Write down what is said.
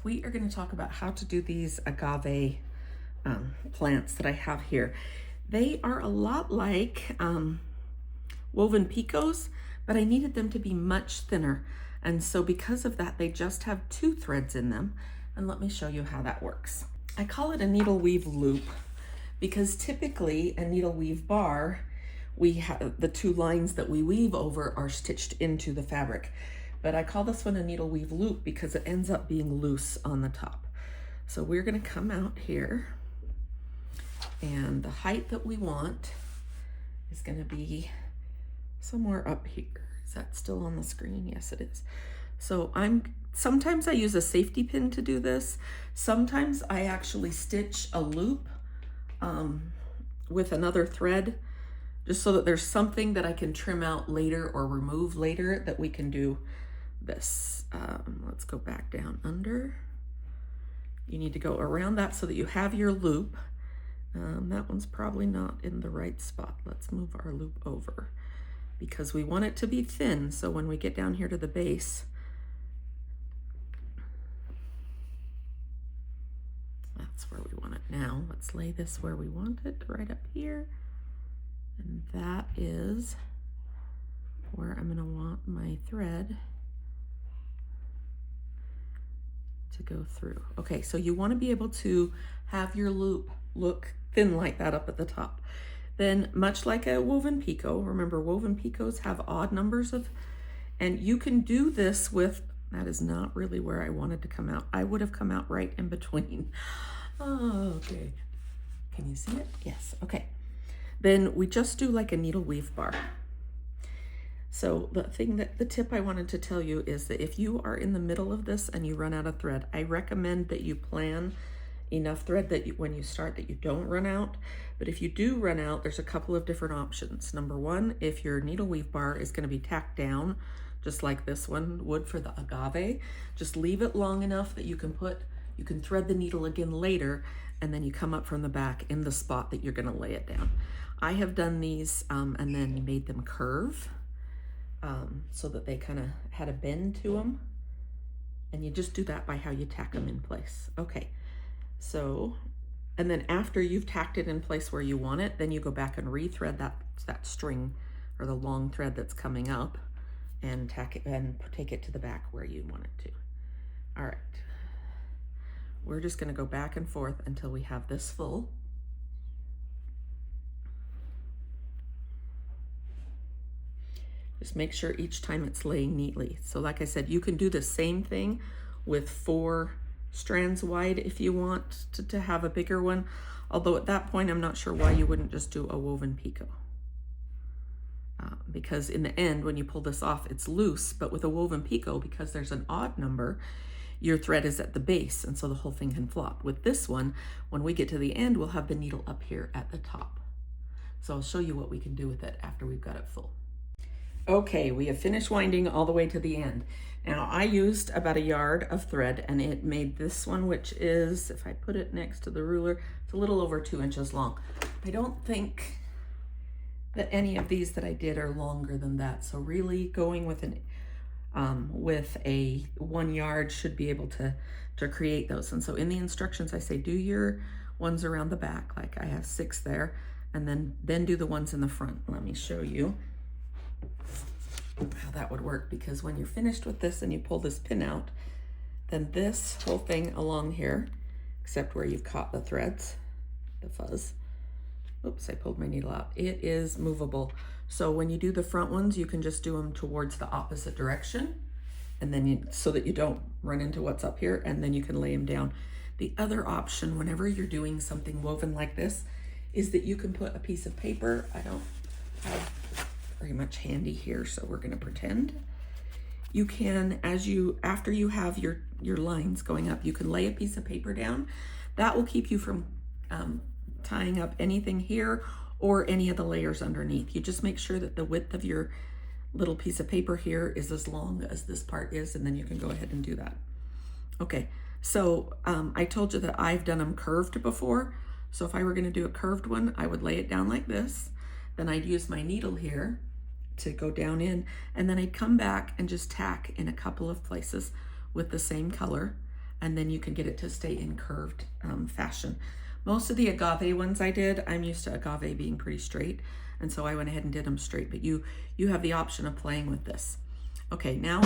we are going to talk about how to do these agave plants that I have here. They are a lot like woven picos, but I needed them to be much thinner. And so because of that, they just have 2 threads in them. And let me show you how that works. I call it a needle weave loop because typically a needle weave bar, we have the 2 lines that we weave over are stitched into the fabric. But I call this one a needle weave loop because it ends up being loose on the top. So we're going to come out here, and the height that we want is going to be somewhere up here. Is that still on the screen? Yes, it is. So sometimes I use a safety pin to do this. Sometimes I actually stitch a loop with another thread, just so that there's something that I can trim out later or remove later that we can do this. Let's go back down under. You need to go around that so that you have your loop. That one's probably not in the right spot. Let's move our loop over because we want it to be thin. So when we get down here to the base, that's where we want it now. Let's lay this where we want it, right up here. And that is where I'm gonna want my thread to go through. Okay, so you wanna be able to have your loop look thin like that up at the top. Then much like a woven picot, remember woven picots have odd numbers and you can do this with, that is not really where I wanted to come out. I would have come out right in between. Oh, okay. Can you see it? Yes, okay. Then we just do like a needle weave bar. So the tip I wanted to tell you is that if you are in the middle of this and you run out of thread, I recommend that you plan enough thread that when you start that you don't run out. But if you do run out, there's a couple of different options. Number one, if your needle weave bar is going to be tacked down, just like this one would for the agave, just leave it long enough that you can thread the needle again later, and then you come up from the back in the spot that you're going to lay it down. I have done these and then made them curve so that they kind of had a bend to them. And you just do that by how you tack them in place. Okay, so, and then after you've tacked it in place where you want it, then you go back and rethread that string or the long thread that's coming up and tack it and take it to the back where you want it to. All right, we're just gonna go back and forth until we have this full. Just make sure each time it's laying neatly. So like I said, you can do the same thing with 4 strands wide if you want to have a bigger one. Although at that point, I'm not sure why you wouldn't just do a woven picot. Because in the end, when you pull this off, it's loose, but with a woven picot, because there's an odd number, your thread is at the base, and so the whole thing can flop. With this one, when we get to the end, we'll have the needle up here at the top. So I'll show you what we can do with it after we've got it full. Okay, we have finished winding all the way to the end. Now I used about 1 yard of thread and it made this one, which is, if I put it next to the ruler, it's a little over 2 inches long. I don't think that any of these that I did are longer than that. So really going with a 1 yard should be able to create those. And so in the instructions, I say, do your ones around the back, like I have 6 there, and then do the ones in the front. Let me show you how that would work, because when you're finished with this and you pull this pin out, then this whole thing along here, except where you've caught the threads, the fuzz, oops, I pulled my needle out, it is movable. So when you do the front ones, you can just do them towards the opposite direction, and then so that you don't run into what's up here, and then you can lay them down. The other option, whenever you're doing something woven like this, is that you can put a piece of paper. I don't have very much handy here, so we're going to pretend. You can, after you have your lines going up, you can lay a piece of paper down. That will keep you from tying up anything here or any of the layers underneath. You just make sure that the width of your little piece of paper here is as long as this part is, and then you can go ahead and do that. Okay, so I told you that I've done them curved before. So if I were going to do a curved one, I would lay it down like this. Then I'd use my needle here to go down in, and then I'd come back and just tack in a couple of places with the same color, and then you can get it to stay in curved fashion. Most of the agave ones I did, I'm used to agave being pretty straight, and so I went ahead and did them straight, but you have the option of playing with this. Okay, now